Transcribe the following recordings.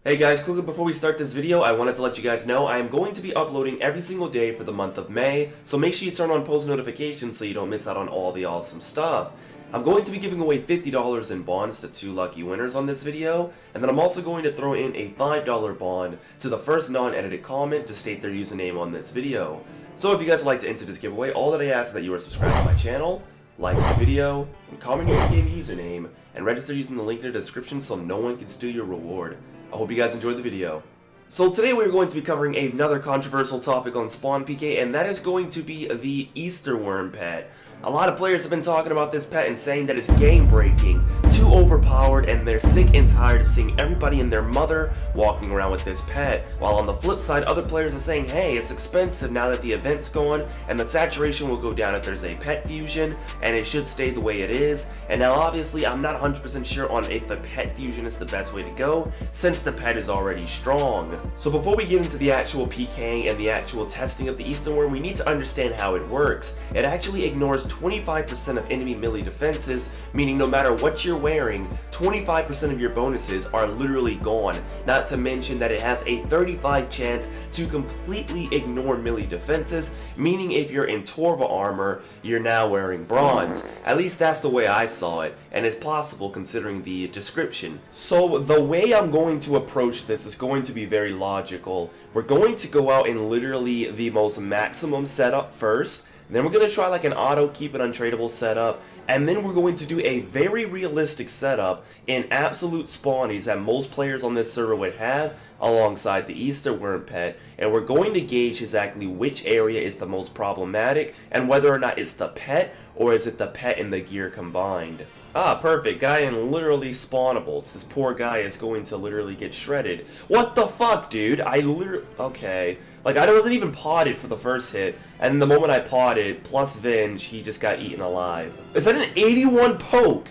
Hey guys, quickly before we start this video, I wanted to let you guys know I am going to be uploading every single day for the month of May, so make sure you turn on post notifications so you don't miss out on all the awesome stuff. I'm going to be giving away $50 in bonds to 2 lucky winners on this video, and then I'm also going to throw in a $5 bond to the first non-edited comment to state their username on this video. So if you guys would like to enter this giveaway, all that I ask is that you are subscribed to my channel, like the video, and comment your in-game username, and register using the link in the description so no one can steal your reward. I hope you guys enjoyed the video. So today we're going to be covering another controversial topic on SpawnPK, and that is going to be the Easterwyrm Pet. A lot of players have been talking about this pet and saying that it's game breaking, too overpowered, and they're sick and tired of seeing everybody and their mother walking around with this pet. While on the flip side, other players are saying, hey, it's expensive now that the event's gone, and the saturation will go down if there's a pet fusion, and it should stay the way it is. And now obviously I'm not 100% sure on if the pet fusion is the best way to go, since the pet is already strong. So before we get into the actual PK and the actual testing of the Easterwyrm, we need to understand how it works. It actually ignores 25% of enemy melee defenses, meaning no matter what you're wearing, 25% of your bonuses are literally gone. Not to mention that it has a 35% chance to completely ignore melee defenses, meaning if you're in Torva armor, you're now wearing bronze. At least that's the way I saw it, and it's possible considering the description. So the way I'm going to approach this is going to be very logical. We're going to go out in literally the most maximum setup first. Then we're going to try like an auto keep and untradeable setup, and then we're going to do a very realistic setup in absolute spawnies that most players on this server would have alongside the Easterwyrm Pet, and we're going to gauge exactly which area is the most problematic and whether or not it's the pet or is it the pet and the gear combined. Ah, perfect. Guy in literally spawnables. This poor guy is going to literally get shredded. What the fuck, dude? Okay. Like, I wasn't even potted for the first hit, and the moment I potted, plus Venge, he just got eaten alive. Is that an 81 poke?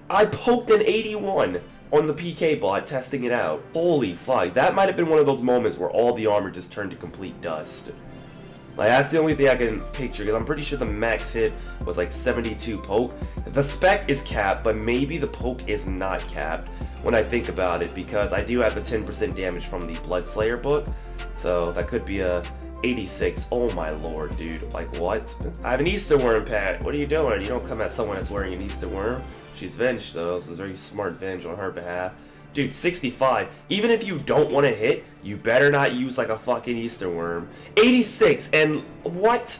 I poked an 81 on the PK bot testing it out. Holy fuck. That might have been one of those moments where all the armor just turned to complete dust. Like, that's the only thing I can picture, because I'm pretty sure the max hit was like 72 poke. The spec is capped, but maybe the poke is not capped when I think about it, because I do have the 10% damage from the Bloodslayer book, so that could be a 86. Oh my lord, dude. Like, what? I have an Easterwyrm Pet. What are you doing? You don't come at someone that's wearing an Easterwyrm. She's Venge, though, so it's very smart Venge on her behalf. Dude, 65. Even if you don't want to hit, you better not use like a fucking Easterwyrm. 86, and what?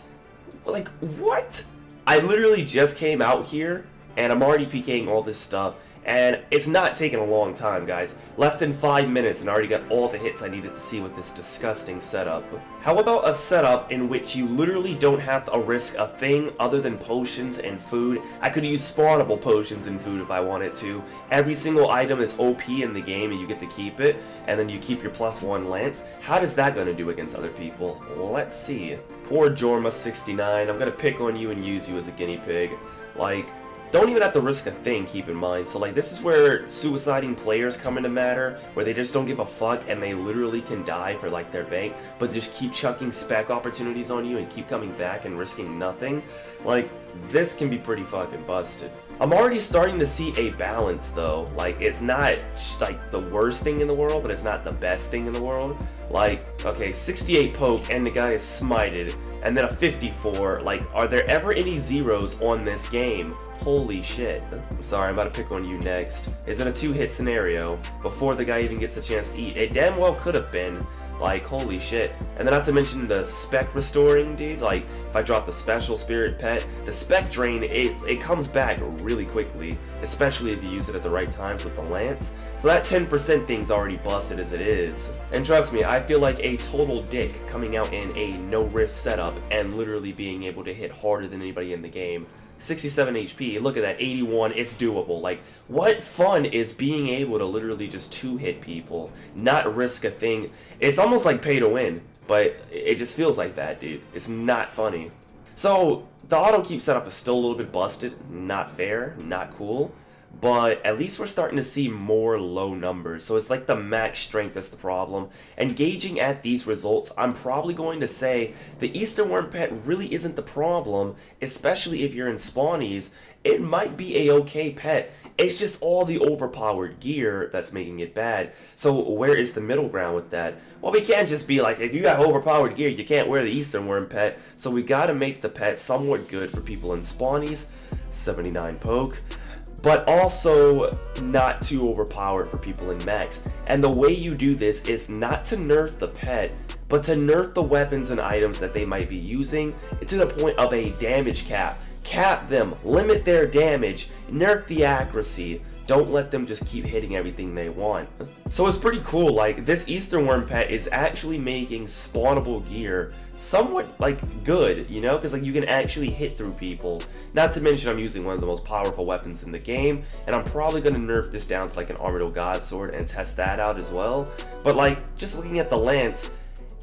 Like, what? I literally just came out here, and I'm already PKing all this stuff, and it's not taking a long time, guys. Less than 5 minutes, and I already got all the hits I needed to see with this disgusting setup. How about a setup in which you literally don't have to risk a thing other than potions and food? I could use spawnable potions and food if I wanted to. Every single item is OP in the game, and you get to keep it, and then you keep your +1 lance. How does that gonna do against other people? Let's see. Poor Jorma69, I'm gonna pick on you and use you as a guinea pig. Like, don't even have to risk a thing, keep in mind. So like, this is where suiciding players come into matter, where they just don't give a fuck and they literally can die for like their bank, but just keep chucking spec opportunities on you and keep coming back and risking nothing. Like, this can be pretty fucking busted. I'm already starting to see a balance though. Like, it's not like the worst thing in the world, but it's not the best thing in the world. Like, okay, 68 poke and the guy is smited, and then a 54. Like, are there ever any zeros on this game? Holy shit. I'm sorry, I'm about to pick on you next. Is it a 2-hit scenario before the guy even gets a chance to eat? It damn well could have been. Like, holy shit. And then not to mention the spec restoring, dude. Like, if I drop the special spirit pet, the spec drain, it comes back really quickly, especially if you use it at the right times with the lance. So that 10% thing's already busted as it is. And trust me, I feel like a total dick coming out in a no-risk setup and literally being able to hit harder than anybody in the game. 67 HP, look at that, 81, it's doable. Like, what fun is being able to literally just 2-hit people, not risk a thing? It's almost like pay to win, but it just feels like that, dude. It's not funny. So, the Autokeep setup is still a little bit busted, not fair, not cool. But at least we're starting to see more low numbers, so it's like the max strength that's the problem. And gauging at these results, I'm probably going to say the Easterwyrm Pet really isn't the problem, especially if you're in spawnies. It might be a okay pet It's just all the overpowered gear that's making it bad. So where is the middle ground with that? Well, we can't just be like, if you got overpowered gear, you can't wear the Easterwyrm Pet. So we gotta make the pet somewhat good for people in spawnies, 79 poke, but also not too overpowered for people in max. And the way you do this is not to nerf the pet, but to nerf the weapons and items that they might be using to the point of a damage cap. Cap them, limit their damage, nerf the accuracy. Don't let them just keep hitting everything they want. So it's pretty cool, like this Easterwyrm Pet is actually making spawnable gear somewhat like good, you know, because like you can actually hit through people. Not to mention I'm using one of the most powerful weapons in the game, and I'm probably going to nerf this down to like an Armadyl God Sword and test that out as well. But like just looking at the lance,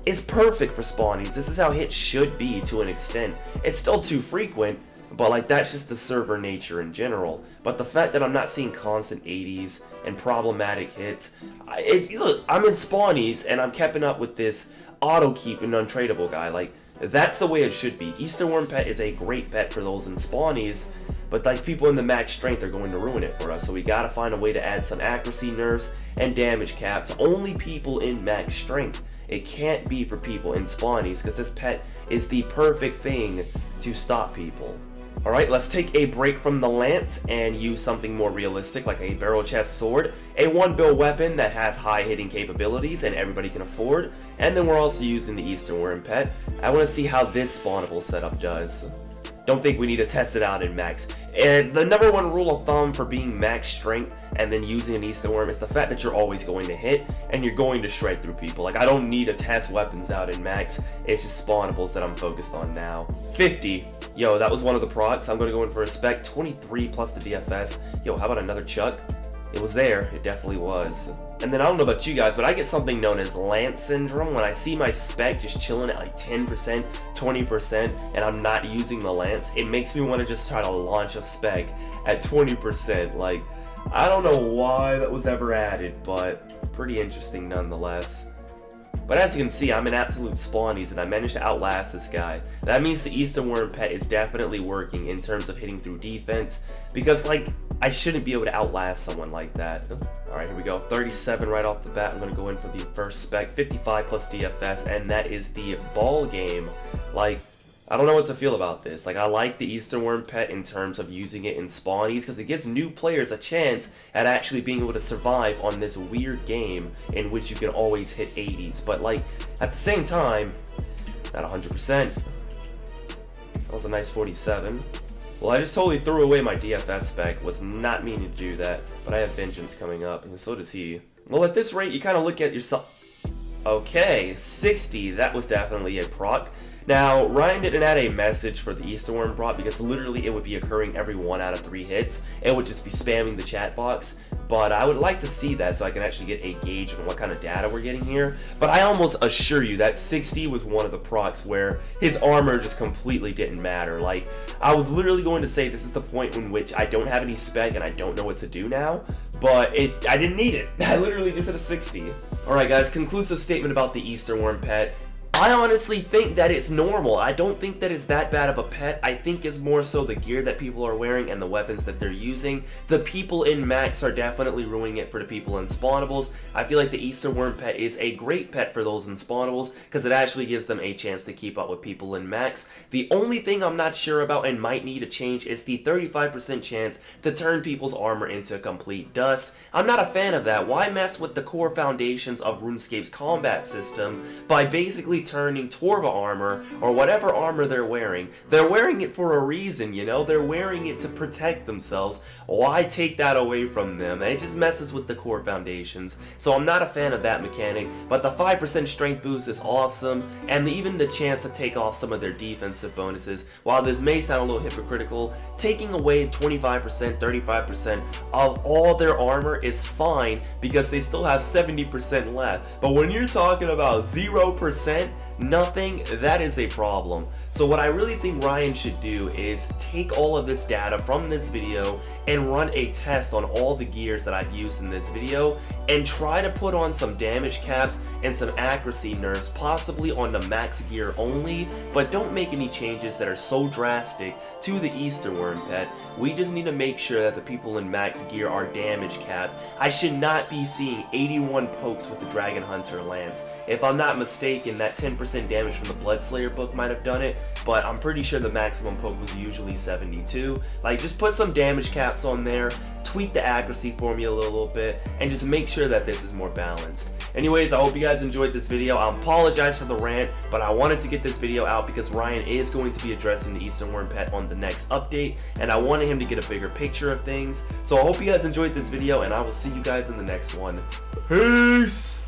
it's perfect for spawnies. This is how hits should be to an extent. It's still too frequent, but like that's just the server nature in general. But the fact that I'm not seeing constant 80s and problematic hits, look, I'm in spawnies and I'm keeping up with this Autokeep and untradeable guy. Like that's the way it should be. Easterwyrm Pet is a great pet for those in spawnies, but like people in the max strength are going to ruin it for us. So we gotta find a way to add some accuracy nerfs and damage cap to only people in max strength. It can't be for people in spawnies because this pet is the perfect thing to stop people. Alright, let's take a break from the lance and use something more realistic like a barrel chest sword, a 1-bill weapon that has high hitting capabilities and everybody can afford, and then we're also using the Easterwyrm Pet. I want to see how this spawnable setup does. Don't think we need to test it out in max. And the number one rule of thumb for being max strength and then using an Easterwyrm is the fact that you're always going to hit and you're going to shred through people. Like I don't need to test weapons out in max, it's just spawnables that I'm focused on now. 50. Yo, that was one of the procs. I'm going to go in for a spec. 23 plus the DFS. Yo, how about another chuck? It was there. It definitely was. And then I don't know about you guys, but I get something known as Lance Syndrome when I see my spec just chilling at like 10%, 20%, and I'm not using the Lance. It makes me want to just try to launch a spec at 20%. Like, I don't know why that was ever added, but pretty interesting nonetheless. But as you can see, I'm in absolute spawnies and I managed to outlast this guy. That means the Easterwyrm Pet is definitely working in terms of hitting through defense, because like, I shouldn't be able to outlast someone like that. Alright, here we go. 37 right off the bat. I'm going to go in for the first spec. 55 plus DFS, and that is the ball game. Like, I don't know what to feel about this. Like, I like the Easterwyrm Pet in terms of using it in spawnies because it gives new players a chance at actually being able to survive on this weird game in which you can always hit 80s. But like, at the same time, not 100%. That was a nice 47. Well, I just totally threw away my DFS spec. Was not meaning to do that, but I have Vengeance coming up, and so does he. Well, at this rate, you kind of look at yourself. Okay, 60. That was definitely a proc. Now, Ryan didn't add a message for the Easterwyrm proc because literally it would be occurring every 1 out of 3 hits. It would just be spamming the chat box. But I would like to see that so I can actually get a gauge on what kind of data we're getting here. But I almost assure you that 60 was one of the procs where his armor just completely didn't matter. Like, I was literally going to say this is the point in which I don't have any spec and I don't know what to do now. But I didn't need it. I literally just hit a 60. Alright guys, conclusive statement about the Easterwyrm Pet. I honestly think that it's normal. I don't think that it's that bad of a pet. I think it's more so the gear that people are wearing and the weapons that they're using. The people in max are definitely ruining it for the people in spawnables. I feel like the Easterwyrm Pet is a great pet for those in spawnables because it actually gives them a chance to keep up with people in max. The only thing I'm not sure about and might need to change is the 35% chance to turn people's armor into complete dust. I'm not a fan of that. Why mess with the core foundations of Runescape's combat system by basically turning Torva armor or whatever armor they're wearing? They're wearing it for a reason, you know? They're wearing it to protect themselves. Why take that away from them? It just messes with the core foundations. So I'm not a fan of that mechanic, but the 5% strength boost is awesome, and even the chance to take off some of their defensive bonuses. While this may sound a little hypocritical, taking away 25%, 35% of all their armor is fine because they still have 70% left. But when you're talking about 0%, nothing, that is a problem. So what I really think Ryan should do is take all of this data from this video and run a test on all the gears that I've used in this video and try to put on some damage caps and some accuracy nerfs, possibly on the max gear only, but don't make any changes that are so drastic to the Easterwyrm pet. We just need to make sure that the people in max gear are damage capped. I should not be seeing 81 pokes with the Dragon Hunter Lance. If I'm not mistaken, that 10% damage from the Bloodslayer book might have done it, but I'm pretty sure the maximum poke was usually 72. Like, just put some damage caps on there, tweak the accuracy formula a little bit, and just make sure that this is more balanced. Anyways, I hope you guys enjoyed this video. I apologize for the rant, but I wanted to get this video out because Ryan is going to be addressing the Easterwyrm pet on the next update, and I wanted him to get a bigger picture of things. So I hope you guys enjoyed this video, and I will see you guys in the next one. Peace!